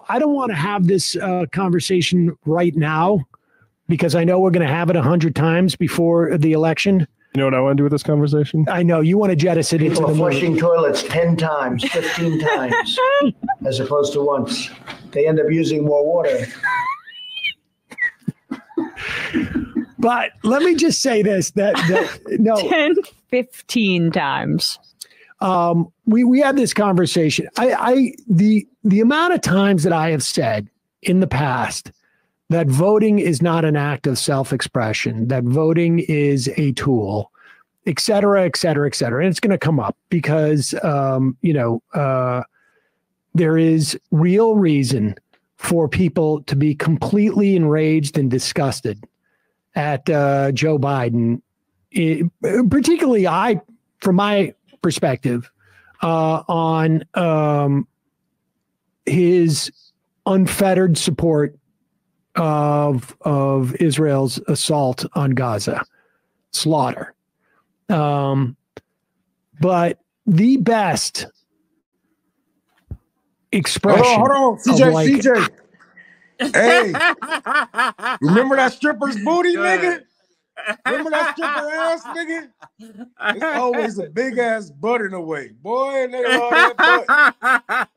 I don't want to have this conversation right now because I know we're going to have it 100 times before the election. You know what I want to do with this conversation? I know you want to jettison it into the flushing toilets 10 times, 15 times, as opposed to once. They end up using more water. But let me just say this: that no, 10, 15 times. We had this conversation. The amount of times that I have said in the past that voting is not an act of self-expression, that voting is a tool, et cetera, et cetera, et cetera. And it's going to come up because, there is real reason for people to be completely enraged and disgusted at Joe Biden, particularly from my perspective, on his unfettered support of Israel's assault on Gaza, slaughter. But the best expression. Hold on, CJ. Hey, remember that stripper's booty, nigga? Remember that stripper ass, nigga? It's always a big ass butt in the way, boy. They love that butt.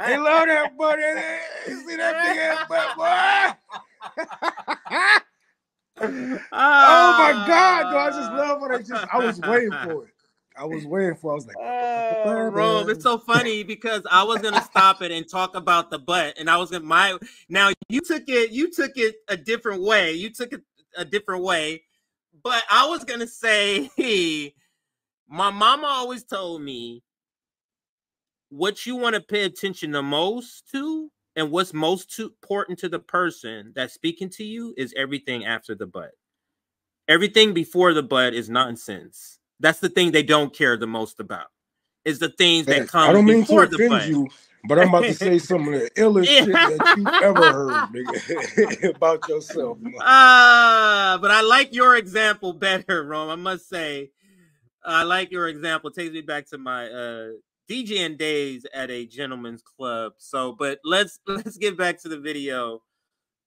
They love that butt. You see that big ass butt, boy? Oh my God, though, I just love what I was waiting for it. I was like, Rome, it's so funny because I was gonna stop it and talk about the butt, and I was gonna now you took it a different way. But I was gonna say, my mama always told me what you want to pay attention the most to and what's most important to the person that's speaking to you is everything after the butt. Everything before the butt is nonsense. That's the thing they don't care the most about. Is the things that come. I don't mean to offend butt. You, but I'm about to say some of the illest shit that you ever heard, nigga, about yourself. But I like your example better, Rome. I must say, I like your example. It takes me back to my DJing days at a gentleman's club. So, but let's get back to the video.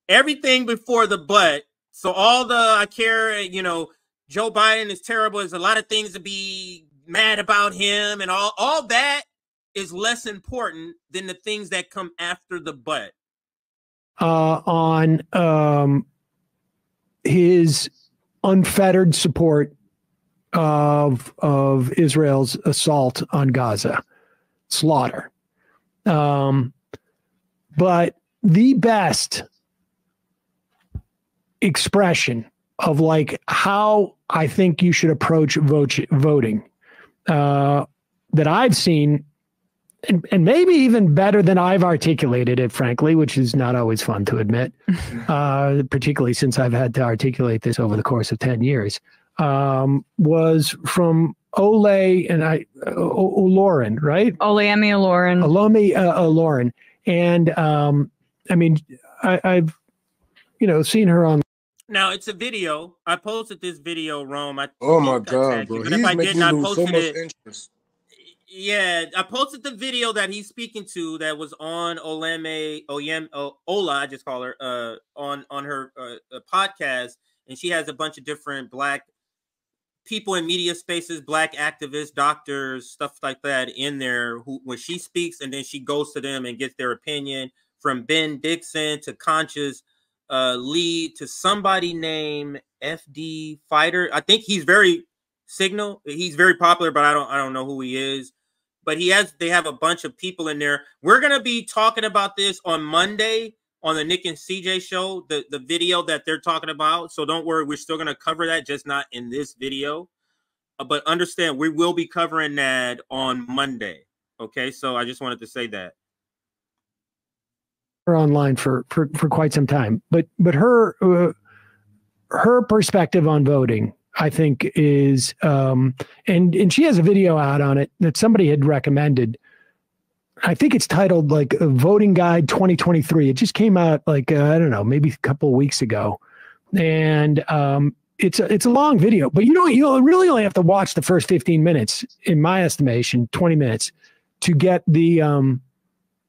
Everything before the butt. So all the I care, Joe Biden is terrible. There's a lot of things to be mad about him, and all that is less important than the things that come after the butt. On his unfettered support of Israel's assault on Gaza, slaughter. But the best expression of like how I think you should approach voting that I've seen, and maybe even better than I've articulated it, frankly, which is not always fun to admit, particularly since I've had to articulate this over the course of 10 years, was from O'Loren, right? Olemi O'Loren. O'Loren. And I mean, I've, seen her on. Now it's a video. I posted this video, Rome. Oh my God, bro! But if I didn't, I posted so much it. interest. Yeah, I posted the video that he's speaking to that was on Ola, I just call her, on her podcast, and she has a bunch of different Black people in media spaces, Black activists, doctors, stuff like that in there. When she speaks, and then she goes to them and gets their opinion, from Ben Dixon to Conscious Lee to somebody named FD Fighter. I think he's very signal. He's very popular, but I don't know who he is. But they have a bunch of people in there. We're gonna be talking about this on Monday on the Nick and CJ show, the video that they're talking about. So don't worry, we're still gonna cover that, just not in this video. But understand, we will be covering that on Monday. Okay, so I just wanted to say that. Online for quite some time, but her perspective on voting, I think, is and she has a video out on it that somebody had recommended. I think it's titled like Voting Guide 2023. It just came out like I don't know, maybe a couple of weeks ago, and it's a long video. But you'll really only have to watch the first 15 minutes, in my estimation, 20 minutes, to get the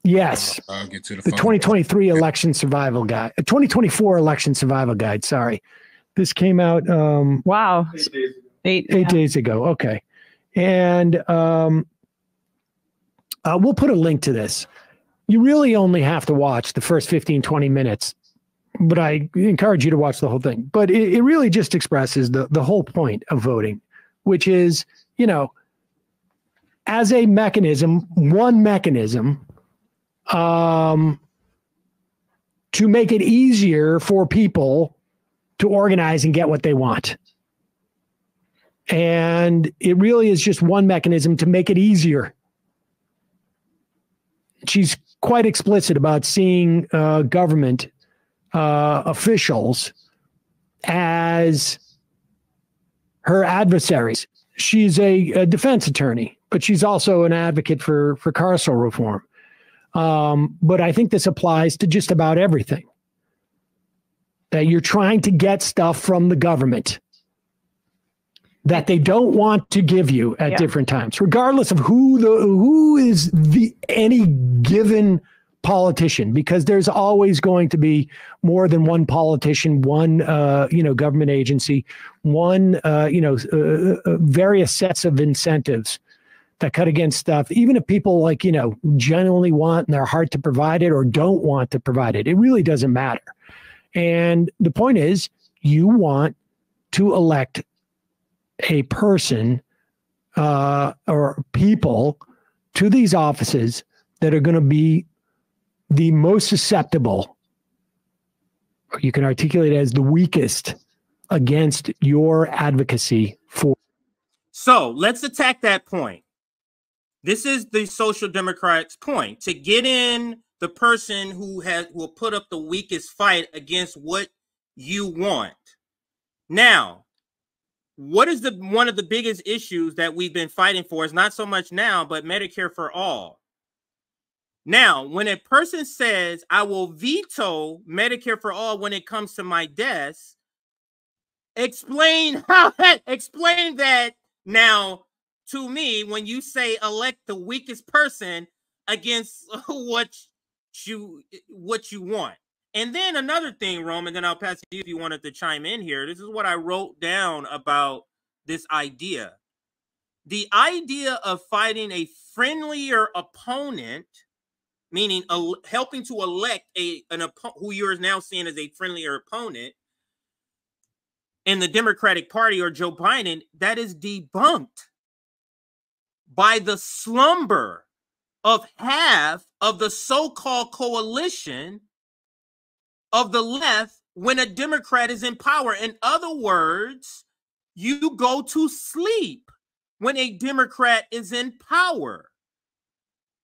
Yes. I'll get to the 2023 election survival guide, 2024 election survival guide. Sorry. This came out. Wow. 8 days ago. Okay. And we'll put a link to this. You really only have to watch the first 15, 20 minutes, but I encourage you to watch the whole thing. But it really just expresses the whole point of voting, which is, you know, as a mechanism, one mechanism to make it easier for people to organize and get what they want. And it really is just one mechanism to make it easier. She's quite explicit about seeing government officials as her adversaries. She's a defense attorney, but she's also an advocate for carceral reform. But I think this applies to just about everything. That you're trying to get stuff from the government that they don't want to give you at different times, regardless of who is any given politician, because there's always going to be more than one politician, one government agency, one various sets of incentives that cut against stuff, even if people genuinely want and they're hard to provide it or don't want to provide it. It really doesn't matter. And the point is, you want to elect a person or people to these offices that are going to be the most susceptible, or you can articulate it as the weakest, against your advocacy for. So let's attack that point. This is the Social Democrats' point, to get in the person who will put up the weakest fight against what you want. Now, what is one of the biggest issues that we've been fighting for is not so much now, but Medicare for all. Now, when a person says, I will veto Medicare for all when it comes to my desk, explain that now to me when you say elect the weakest person against what you want. And then another thing, Roman, then I'll pass it to you if you wanted to chime in here. This is what I wrote down about this idea. The idea of fighting a friendlier opponent, meaning helping to elect who you're now seeing as a friendlier opponent in the Democratic Party or Joe Biden, that is debunked by the slumber of half of the so-called coalition of the left when a Democrat is in power. In other words, you go to sleep when a Democrat is in power.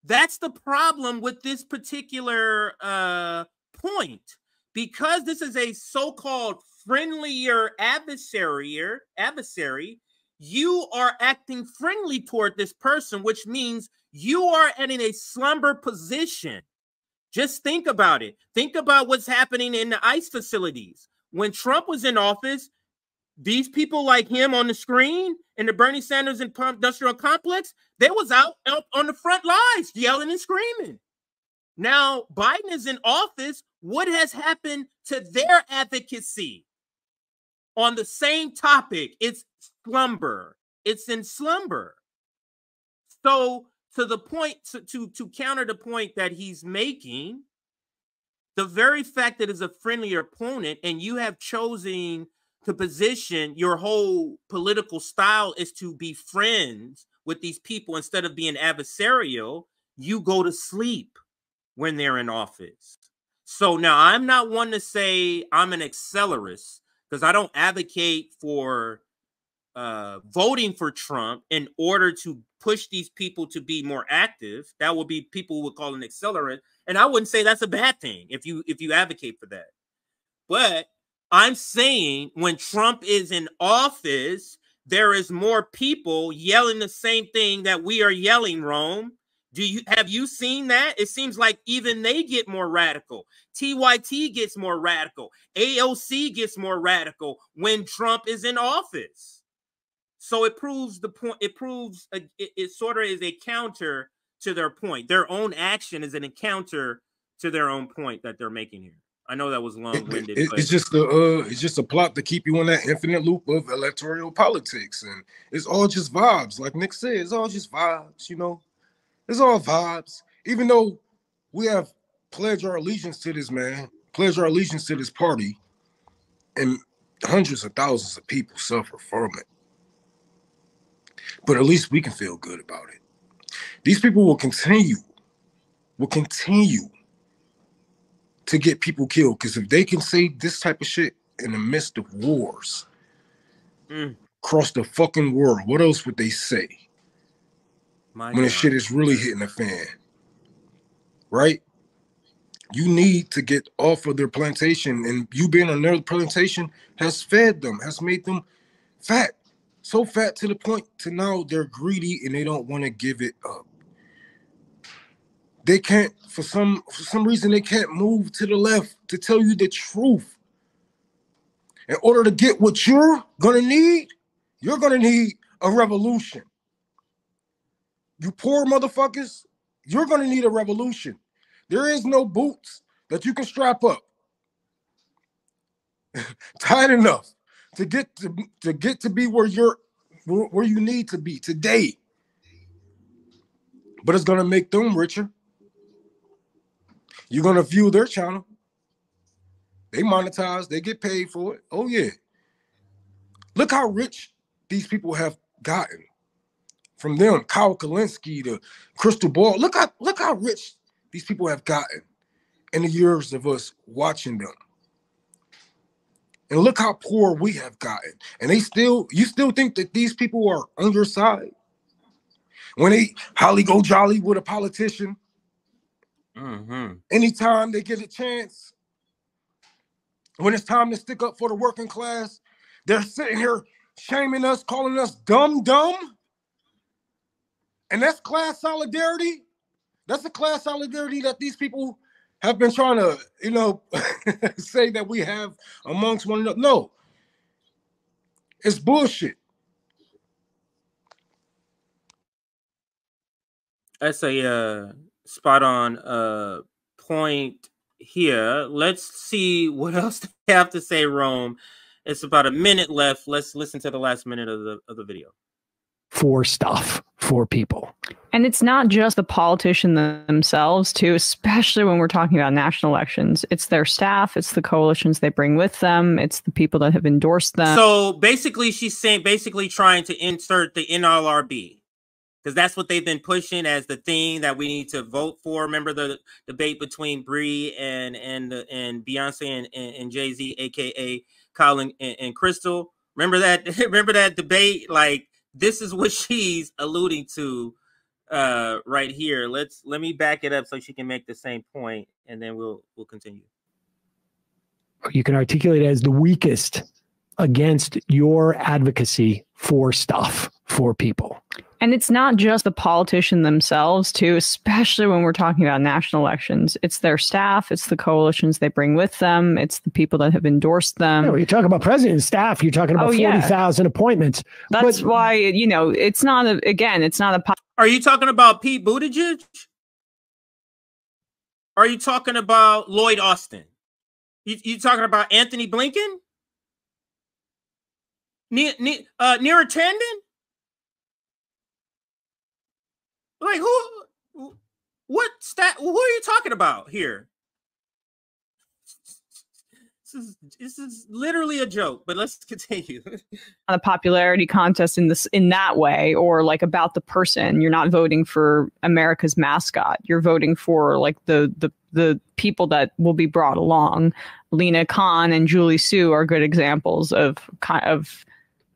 That's the problem with this particular point. Because this is a so-called friendlier adversary, you are acting friendly toward this person, which means you are in a slumber position. Just think about it. Think about what's happening in the ICE facilities. When Trump was in office, these people like him on the screen in the Bernie Sanders industrial complex, they was out on the front lines yelling and screaming. Now, Biden is in office. What has happened to their advocacy on the same topic? It's slumber. It's in slumber. So to the point, to counter the point that he's making, the very fact that it's a friendlier opponent and you have chosen to position your whole political style is to be friends with these people instead of being adversarial, you go to sleep when they're in office. So now I'm not one to say I'm an accelerist because I don't advocate for voting for Trump in order to push these people to be more active. That would be people would call an accelerant. And I wouldn't say that's a bad thing if you advocate for that. But I'm saying when Trump is in office, there is more people yelling the same thing that we are yelling, Rome. Have you seen that? It seems like even they get more radical. TYT gets more radical. AOC gets more radical when Trump is in office. So it proves the point. It proves it sort of is a counter to their point. Their own action is an encounter to their own point that they're making here. I know that was long-winded. It's just a plot to keep you in that infinite loop of electoral politics, and it's all just vibes. Like Nick said, it's all just vibes. You know, it's all vibes. Even though we have pledged our allegiance to this man, pledged our allegiance to this party, and hundreds of thousands of people suffer from it. But at least we can feel good about it. These people will continue to get people killed, because if they can say this type of shit in the midst of wars across the fucking world, what else would they say when the shit is really hitting the fan? Right? You need to get off of their plantation, and you being on their plantation has fed them, has made them fat. So fat to the point to now they're greedy and they don't want to give it up. They can't, for some reason, they can't move to the left to tell you the truth. In order to get what you're gonna need a revolution. You poor motherfuckers, you're gonna need a revolution. There is no boots that you can strap up tight enough to get to be where you need to be today. But it's gonna make them richer. You're gonna view their channel. They monetize, they get paid for it. Oh yeah. Look how rich these people have gotten. From them, Kyle Kalinske to Crystal Ball. Look how rich these people have gotten in the years of us watching them. And look how poor we have gotten. And you still think that these people are on your side? When they holly go jolly with a politician, anytime they get a chance, when it's time to stick up for the working class, they're sitting here shaming us, calling us dumb. And that's class solidarity. That's a class solidarity that these people have been trying to, say that we have amongst one another. No, it's bullshit. That's a spot on point here. Let's see what else they have to say, Rome. It's about a minute left. Let's listen to the last minute of the video. For stuff, for people. And it's not just the politicians themselves, too, especially when we're talking about national elections. It's their staff, it's the coalitions they bring with them, it's the people that have endorsed them. So basically, she's saying, trying to insert the NLRB, because that's what they've been pushing as the thing that we need to vote for. Remember the debate between Brie and Beyonce and Jay-Z, aka Colin and Crystal. Remember that? Remember that debate? Like, this is what she's alluding to right here. Let me back it up so she can make the same point, and then we'll continue. You can articulate it as the weakest against your advocacy for stuff, for people. And it's not just the politicians themselves, too, especially when we're talking about national elections. It's their staff, it's the coalitions they bring with them, it's the people that have endorsed them. When you're talking about president and staff, you're talking about 40,000 appointments. That's why, it's not a... Are you talking about Pete Buttigieg? Are you talking about Lloyd Austin? You talking about Anthony Blinken? Neera Tanden? Like, who are you talking about here? This is literally a joke, but let's continue. A popularity contest in that way, or like about the person. You're not voting for America's mascot. You're voting for like the people that will be brought along. Lena Khan and Julie Su are good examples of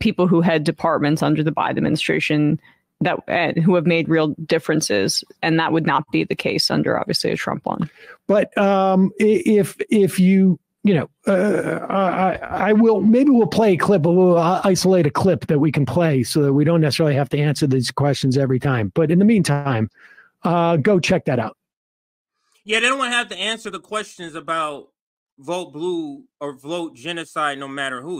people who had departments under the Biden administration that who have made real differences, and that would not be the case under obviously a Trump one. But if you I will, maybe we'll play a clip, but we'll isolate a clip that we can play so that we don't necessarily have to answer these questions every time. But in the meantime, go check that out. Yeah, they don't want to have to answer the questions about vote blue or vote genocide no matter who.